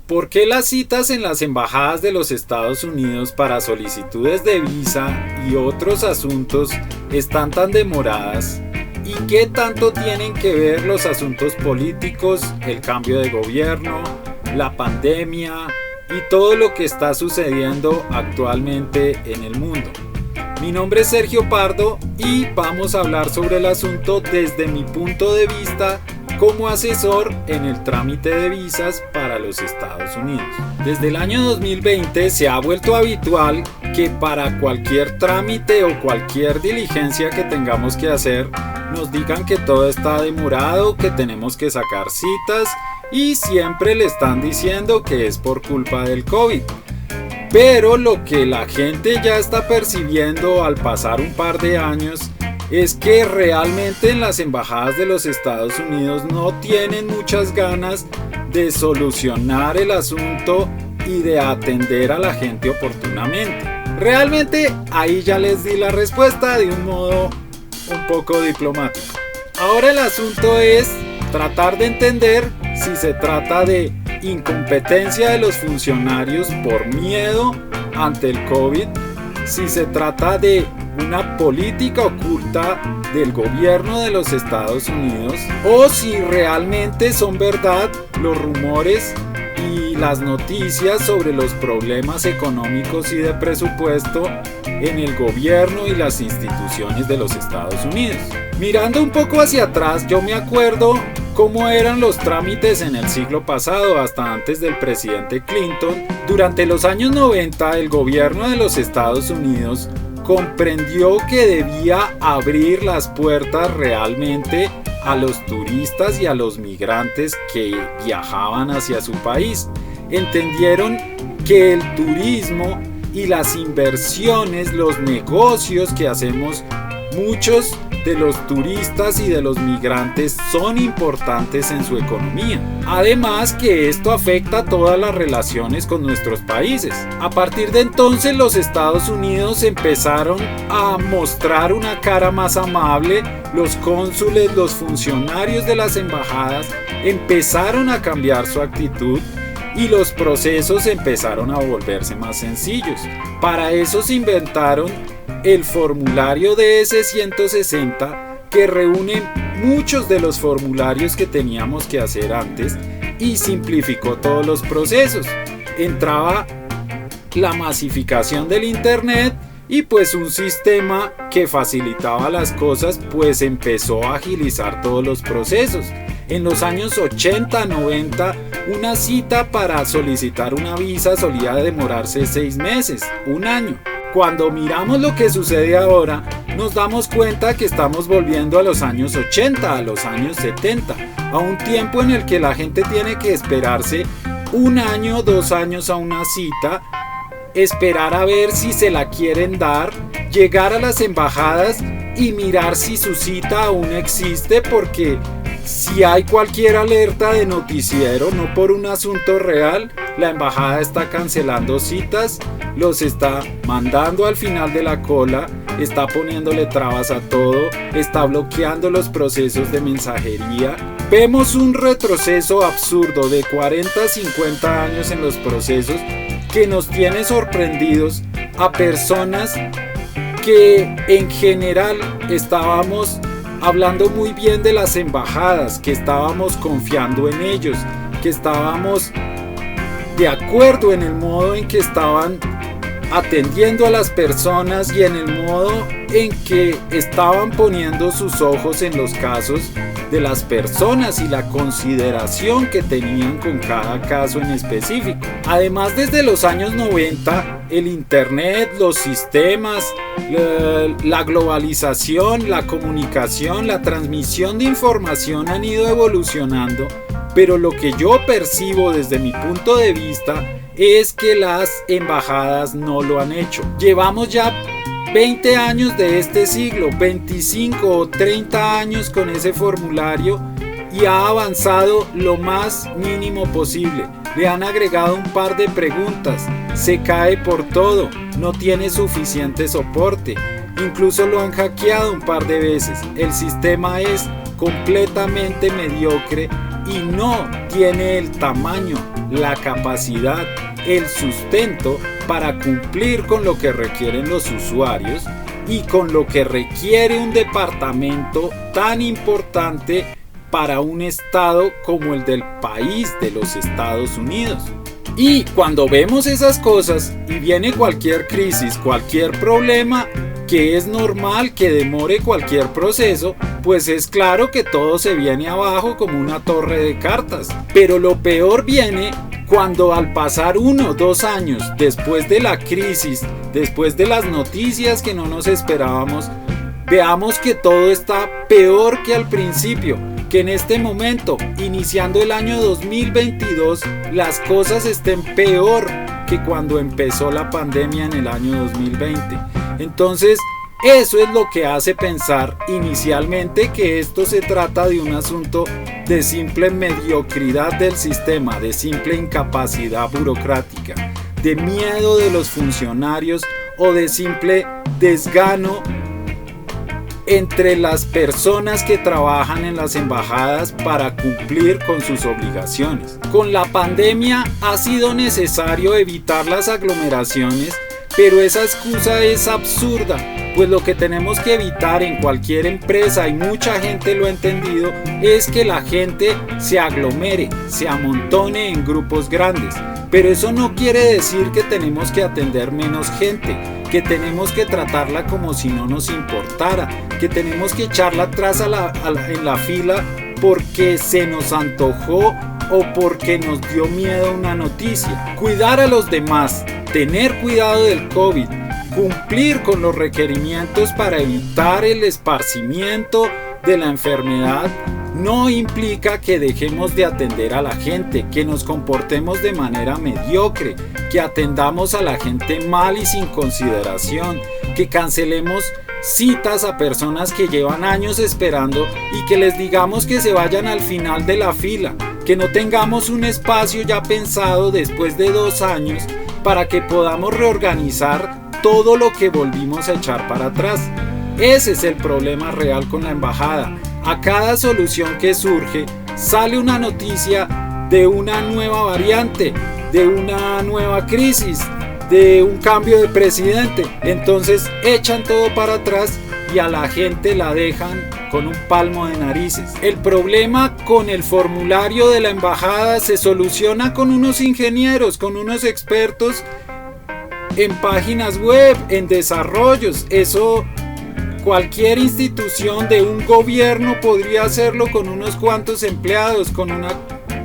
¿Por qué las citas en las embajadas de los Estados Unidos para solicitudes de visa y otros asuntos están tan demoradas? ¿Y qué tanto tienen que ver los asuntos políticos, el cambio de gobierno, la pandemia y todo lo que está sucediendo actualmente en el mundo? Mi nombre es Sergio Pardo y vamos a hablar sobre el asunto desde mi punto de vista como asesor en el trámite de visas para los Estados Unidos. Desde el año 2020 se ha vuelto habitual que para cualquier trámite o cualquier diligencia que tengamos que hacer nos digan que todo está demorado, que tenemos que sacar citas y siempre le están diciendo que es por culpa del COVID. Pero lo que la gente ya está percibiendo al pasar un par de años es que realmente en las embajadas de los Estados Unidos no tienen muchas ganas de solucionar el asunto y de atender a la gente oportunamente. Realmente ahí ya les di la respuesta de un modo un poco diplomático. Ahora el asunto es tratar de entender si se trata de incompetencia de los funcionarios por miedo ante el COVID, si se trata de una política oculta del gobierno de los Estados Unidos o si realmente son verdad los rumores y las noticias sobre los problemas económicos y de presupuesto en el gobierno y las instituciones de los Estados Unidos. Mirando un poco hacia atrás, yo me acuerdo cómo eran los trámites en el siglo pasado, hasta antes del presidente Clinton. Durante los años 90, el gobierno de los Estados Unidos comprendió que debía abrir las puertas realmente a los turistas y a los migrantes que viajaban hacia su país. Entendieron que el turismo y las inversiones, los negocios que hacemos muchos de los turistas y de los migrantes son importantes en su economía. Además que esto afecta todas las relaciones con nuestros países. A partir de entonces los Estados Unidos empezaron a mostrar una cara más amable. Los cónsules, los funcionarios de las embajadas empezaron a cambiar su actitud y los procesos empezaron a volverse más sencillos. Para eso se inventaron el formulario DS-160, que reúne muchos de los formularios que teníamos que hacer antes y simplificó todos los procesos. Entraba la masificación del internet y pues un sistema que facilitaba las cosas pues empezó a agilizar todos los procesos. En los años 80, 90, una cita para solicitar una visa solía demorarse 6 meses, un año. Cuando miramos lo que sucede ahora, nos damos cuenta que estamos volviendo a los años 80, a los años 70, a un tiempo en el que la gente tiene que esperarse 1 año, 2 años a una cita, esperar a ver si se la quieren dar, llegar a las embajadas y mirar si su cita aún existe, porque si hay cualquier alerta de noticiero, no por un asunto real, la embajada está cancelando citas, los está mandando al final de la cola, está poniéndole trabas a todo, está bloqueando los procesos de mensajería. Vemos un retroceso absurdo de 40 a 50 años en los procesos que nos tiene sorprendidos a personas que en general estábamos hablando muy bien de las embajadas, que estábamos confiando en ellos, que estábamos de acuerdo en el modo en que estaban atendiendo a las personas y en el modo en que estaban poniendo sus ojos en los casos de las personas y la consideración que tenían con cada caso en específico. Además, desde los años 90, el internet, los sistemas, la globalización, la comunicación, la transmisión de información han ido evolucionando, pero lo que yo percibo desde mi punto de vista es que las embajadas no lo han hecho. Llevamos ya 20 años de este siglo, 25 o 30 años con ese formulario y ha avanzado lo más mínimo posible. Le han agregado un par de preguntas, se cae por todo, no tiene suficiente soporte, incluso lo han hackeado un par de veces. El sistema es completamente mediocre y no tiene el tamaño la capacidad, el sustento para cumplir con lo que requieren los usuarios y con lo que requiere un departamento tan importante para un estado como el del país de los Estados Unidos. Y cuando vemos esas cosas y viene cualquier crisis, cualquier problema, que es normal que demore cualquier proceso, pues es claro que todo se viene abajo como una torre de cartas. Pero lo peor viene cuando al pasar 1 o 2 años después de la crisis, después de las noticias que no nos esperábamos, veamos que todo está peor que al principio, que en este momento, iniciando el año 2022, las cosas estén peor que cuando empezó la pandemia en el año 2020. Entonces, eso es lo que hace pensar inicialmente que esto se trata de un asunto de simple mediocridad del sistema, de simple incapacidad burocrática, de miedo de los funcionarios o de simple desgano entre las personas que trabajan en las embajadas para cumplir con sus obligaciones. Con la pandemia ha sido necesario evitar las aglomeraciones, pero esa excusa es absurda, pues lo que tenemos que evitar en cualquier empresa, y mucha gente lo ha entendido, es que la gente se aglomere, se amontone en grupos grandes. Pero eso no quiere decir que tenemos que atender menos gente, que tenemos que tratarla como si no nos importara, que tenemos que echarla atrás en la fila porque se nos antojó o porque nos dio miedo una noticia. Cuidar a los demás, tener cuidado del COVID, cumplir con los requerimientos para evitar el esparcimiento de la enfermedad, no implica que dejemos de atender a la gente, que nos comportemos de manera mediocre, que atendamos a la gente mal y sin consideración, que cancelemos citas a personas que llevan años esperando y que les digamos que se vayan al final de la fila, que no tengamos un espacio ya pensado después de 2 años para que podamos reorganizar todo lo que volvimos a echar para atrás. Ese es el problema real con la embajada. A cada solución que surge, sale una noticia de una nueva variante, de una nueva crisis, de un cambio de presidente. Entonces echan todo para atrás y a la gente la dejan con un palmo de narices. El problema con el formulario de la embajada se soluciona con unos ingenieros, con unos expertos en páginas web, en desarrollos. Eso cualquier institución de un gobierno podría hacerlo con unos cuantos empleados, con una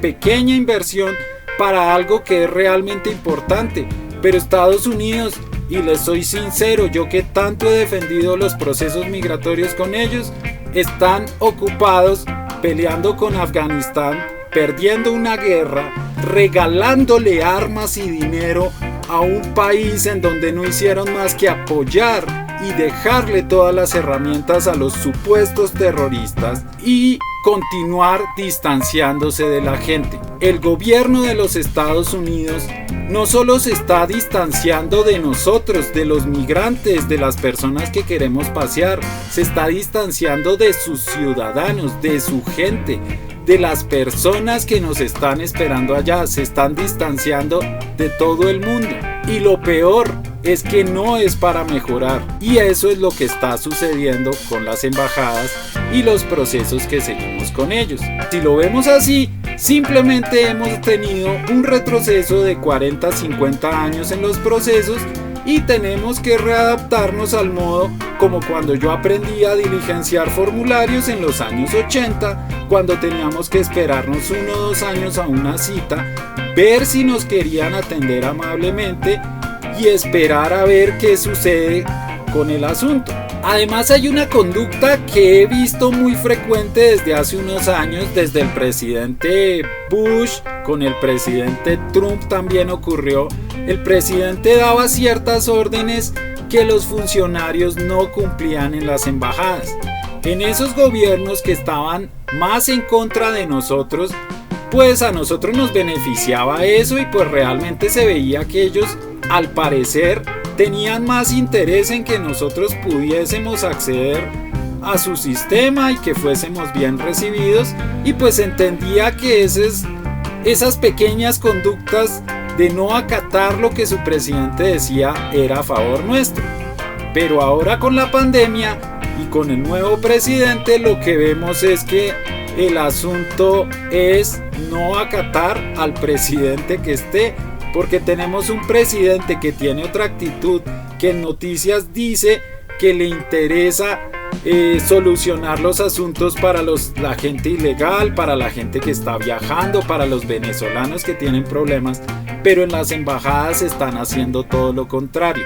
pequeña inversión para algo que es realmente importante. Pero Estados Unidos, y les soy sincero, yo que tanto he defendido los procesos migratorios con ellos, están ocupados peleando con Afganistán, perdiendo una guerra, regalándole armas y dinero a un país en donde no hicieron más que apoyar y dejarle todas las herramientas a los supuestos terroristas y continuar distanciándose de la gente. El gobierno de los Estados Unidos no solo se está distanciando de nosotros, de los migrantes, de las personas que queremos pasear, se está distanciando de sus ciudadanos, de su gente, de las personas que nos están esperando allá, se están distanciando de todo el mundo. Y lo peor es que no es para mejorar, y eso es lo que está sucediendo con las embajadas y los procesos que seguimos con ellos. Si lo vemos así, simplemente hemos tenido un retroceso de 40, 50 años en los procesos y tenemos que readaptarnos al modo como cuando yo aprendí a diligenciar formularios en los años 80, cuando teníamos que esperarnos 1 o 2 años a una cita, ver si nos querían atender amablemente y esperar a ver qué sucede con el asunto. Además, hay una conducta que he visto muy frecuente desde hace unos años, desde el presidente Bush, con el presidente Trump también ocurrió. El presidente daba ciertas órdenes que los funcionarios no cumplían en las embajadas. En esos gobiernos que estaban más en contra de nosotros, pues a nosotros nos beneficiaba eso, y pues realmente se veía que ellos, al parecer, tenían más interés en que nosotros pudiésemos acceder a su sistema y que fuésemos bien recibidos, y pues entendía que ese es esas pequeñas conductas de no acatar lo que su presidente decía era a favor nuestro. Pero ahora con la pandemia y con el nuevo presidente lo que vemos es que el asunto es no acatar al presidente que esté, porque tenemos un presidente que tiene otra actitud, que en noticias dice que le interesa solucionar los asuntos para la gente ilegal, para la gente que está viajando, para los venezolanos que tienen problemas, pero en las embajadas están haciendo todo lo contrario.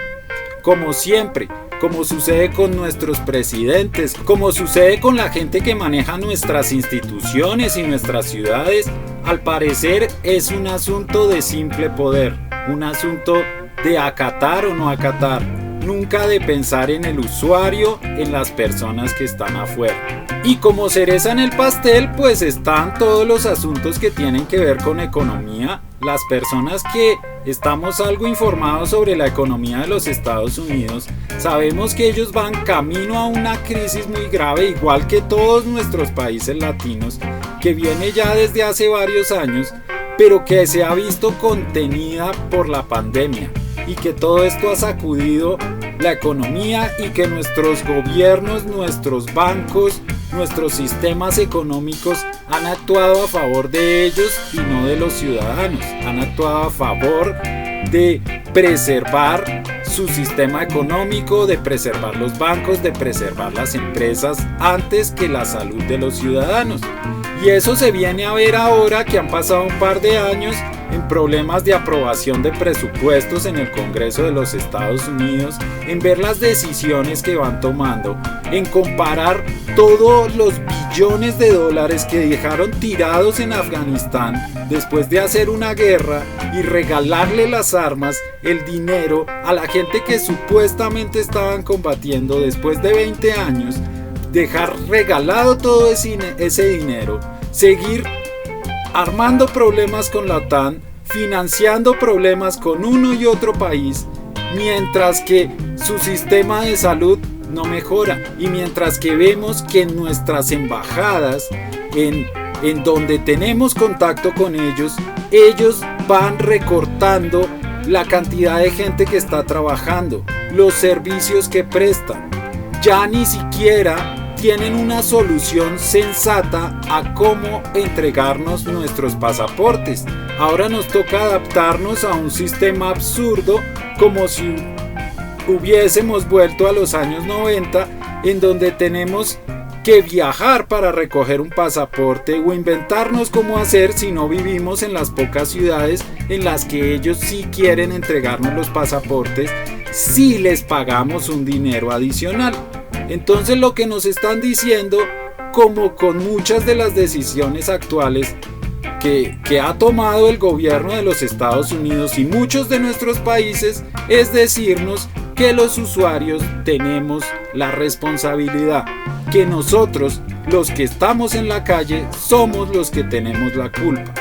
Como siempre, como sucede con nuestros presidentes, como sucede con la gente que maneja nuestras instituciones y nuestras ciudades, al parecer es un asunto de simple poder, un asunto de acatar o no acatar, nunca de pensar en el usuario, en las personas que están afuera. Y como cereza en el pastel, pues están todos los asuntos que tienen que ver con economía. Las personas que estamos algo informados sobre la economía de los Estados Unidos, sabemos que ellos van camino a una crisis muy grave, igual que todos nuestros países latinos, que viene ya desde hace varios años, pero que se ha visto contenida por la pandemia, y que todo esto ha sacudido la economía y que nuestros gobiernos, nuestros bancos, nuestros sistemas económicos han actuado a favor de ellos y no de los ciudadanos. Han actuado a favor de preservar su sistema económico, de preservar los bancos, de preservar las empresas antes que la salud de los ciudadanos. Y eso se viene a ver ahora que han pasado un par de años en problemas de aprobación de presupuestos en el Congreso de los Estados Unidos, en ver las decisiones que van tomando, en comparar todos los billones de dólares que dejaron tirados en Afganistán después de hacer una guerra y regalarle las armas, el dinero a la gente que supuestamente estaban combatiendo después de 20 años, dejar regalado todo ese dinero, seguir armando problemas con la OTAN, financiando problemas con uno y otro país, mientras que su sistema de salud no mejora y mientras que vemos que en nuestras embajadas, en donde tenemos contacto con ellos van recortando la cantidad de gente que está trabajando, los servicios que prestan. Ya ni siquiera tienen una solución sensata a cómo entregarnos nuestros pasaportes. Ahora nos toca adaptarnos a un sistema absurdo, como si hubiésemos vuelto a los años 90, en donde tenemos que viajar para recoger un pasaporte o inventarnos cómo hacer si no vivimos en las pocas ciudades en las que ellos sí quieren entregarnos los pasaportes, si les pagamos un dinero adicional. Entonces lo que nos están diciendo, como con muchas de las decisiones actuales que ha tomado el gobierno de los Estados Unidos y muchos de nuestros países, es decirnos que los usuarios tenemos la responsabilidad, que nosotros, los que estamos en la calle, somos los que tenemos la culpa.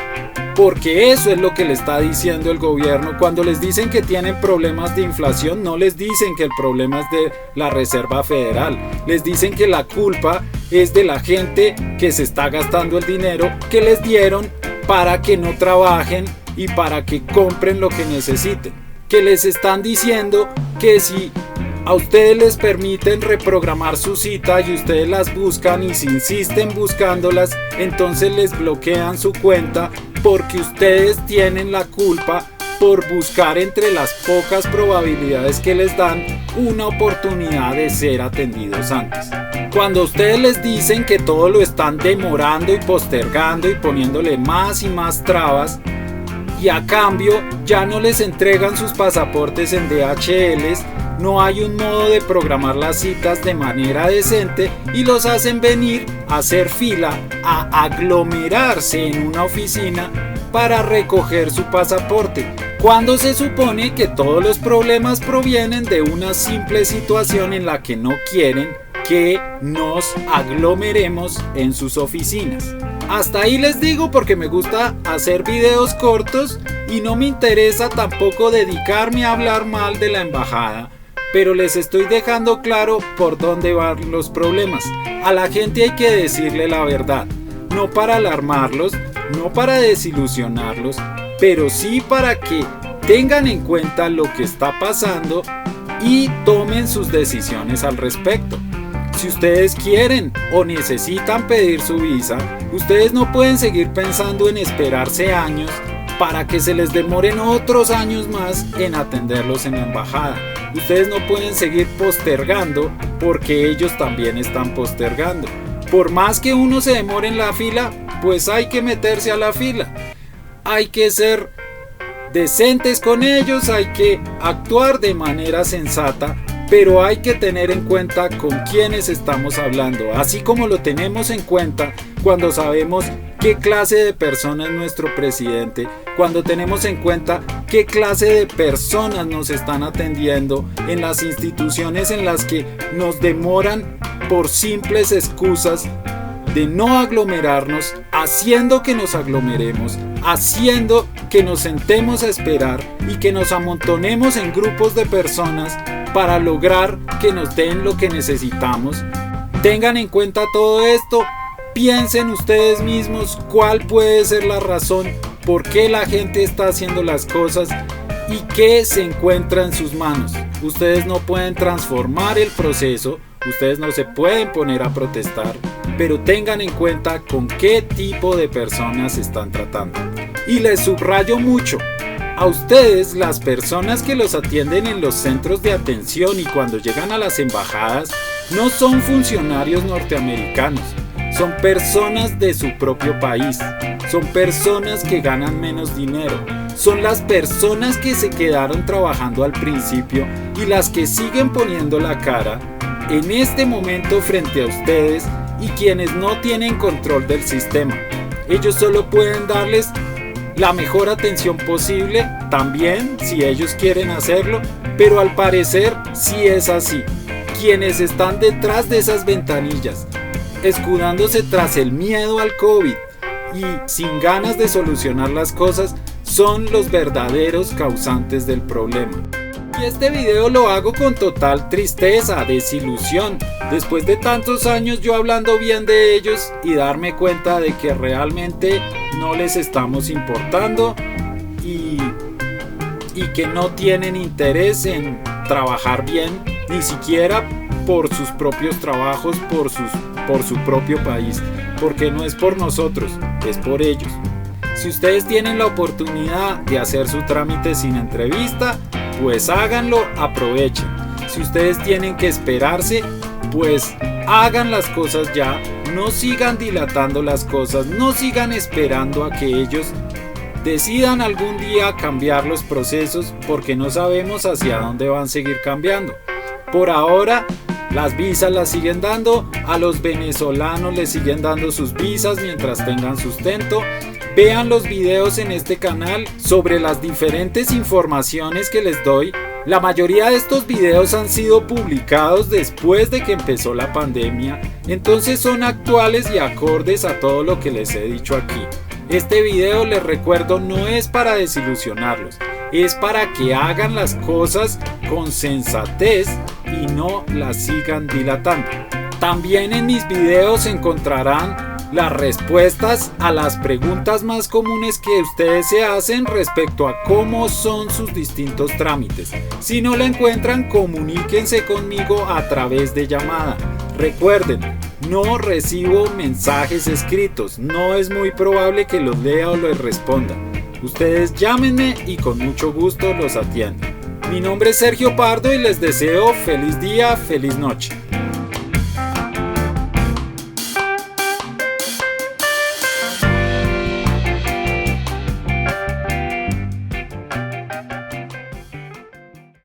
Porque eso es lo que le está diciendo el gobierno. Cuando les dicen que tienen problemas de inflación, no les dicen que el problema es de la Reserva Federal. Les dicen que la culpa es de la gente que se está gastando el dinero que les dieron para que no trabajen y para que compren lo que necesiten. Que les están diciendo que si a ustedes les permiten reprogramar su cita y ustedes las buscan y si insisten buscándolas, entonces les bloquean su cuenta porque ustedes tienen la culpa por buscar entre las pocas probabilidades que les dan una oportunidad de ser atendidos antes. Cuando ustedes les dicen que todo lo están demorando y postergando y poniéndole más y más trabas, y a cambio ya no les entregan sus pasaportes en DHLs, no hay un modo de programar las citas de manera decente y los hacen venir a hacer fila, a aglomerarse en una oficina para recoger su pasaporte, cuando se supone que todos los problemas provienen de una simple situación en la que no quieren que nos aglomeremos en sus oficinas. Hasta ahí les digo porque me gusta hacer videos cortos y no me interesa tampoco dedicarme a hablar mal de la embajada, pero les estoy dejando claro por dónde van los problemas. A la gente hay que decirle la verdad, no para alarmarlos, no para desilusionarlos, pero sí para que tengan en cuenta lo que está pasando y tomen sus decisiones al respecto. Si ustedes quieren o necesitan pedir su visa, ustedes no pueden seguir pensando en esperarse años para que se les demoren otros años más en atenderlos en la embajada. Ustedes no pueden seguir postergando porque ellos también están postergando. Por más que uno se demore en la fila, pues hay que meterse a la fila. Hay que ser decentes con ellos, hay que actuar de manera sensata, pero hay que tener en cuenta con quiénes estamos hablando, así como lo tenemos en cuenta cuando sabemos qué clase de persona es nuestro presidente, cuando tenemos en cuenta qué clase de personas nos están atendiendo en las instituciones en las que nos demoran por simples excusas de no aglomerarnos, haciendo que nos aglomeremos, haciendo que nos sentemos a esperar y que nos amontonemos en grupos de personas para lograr que nos den lo que necesitamos. Tengan en cuenta todo esto, piensen ustedes mismos cuál puede ser la razón por qué la gente está haciendo las cosas y qué se encuentra en sus manos. Ustedes no pueden transformar el proceso, ustedes no se pueden poner a protestar, pero tengan en cuenta con qué tipo de personas se están tratando. Y les subrayo mucho, a ustedes, las personas que los atienden en los centros de atención y cuando llegan a las embajadas, no son funcionarios norteamericanos, son personas de su propio país, son personas que ganan menos dinero, son las personas que se quedaron trabajando al principio y las que siguen poniendo la cara en este momento frente a ustedes y quienes no tienen control del sistema. Ellos solo pueden darles la mejor atención posible, también si ellos quieren hacerlo, pero al parecer sí es así. Quienes están detrás de esas ventanillas, escudándose tras el miedo al COVID y sin ganas de solucionar las cosas, son los verdaderos causantes del problema. Y este video lo hago con total tristeza, desilusión, después de tantos años yo hablando bien de ellos y darme cuenta de que realmente no les estamos importando y que no tienen interés en trabajar bien, ni siquiera por sus propios trabajos, por su propio país, porque no es por nosotros, es por ellos. Si ustedes tienen la oportunidad de hacer su trámite sin entrevista, pues háganlo, aprovechen. Si ustedes tienen que esperarse, pues hagan las cosas ya, no sigan dilatando las cosas, no sigan esperando a que ellos decidan algún día cambiar los procesos, porque no sabemos hacia dónde van a seguir cambiando. Por ahora, las visas las siguen dando, a los venezolanos les siguen dando sus visas mientras tengan sustento. Vean los videos en este canal sobre las diferentes informaciones que les doy. La mayoría de estos videos han sido publicados después de que empezó la pandemia, entonces son actuales y acordes a todo lo que les he dicho aquí. Este video, les recuerdo, no es para desilusionarlos, es para que hagan las cosas con sensatez y no las sigan dilatando. También en mis videos encontrarán las respuestas a las preguntas más comunes que ustedes se hacen respecto a cómo son sus distintos trámites. Si no la encuentran, comuníquense conmigo a través de llamada. Recuerden, no recibo mensajes escritos, no es muy probable que los lea o los responda. Ustedes llámenme y con mucho gusto los atiendo. Mi nombre es Sergio Pardo y les deseo feliz día, feliz noche.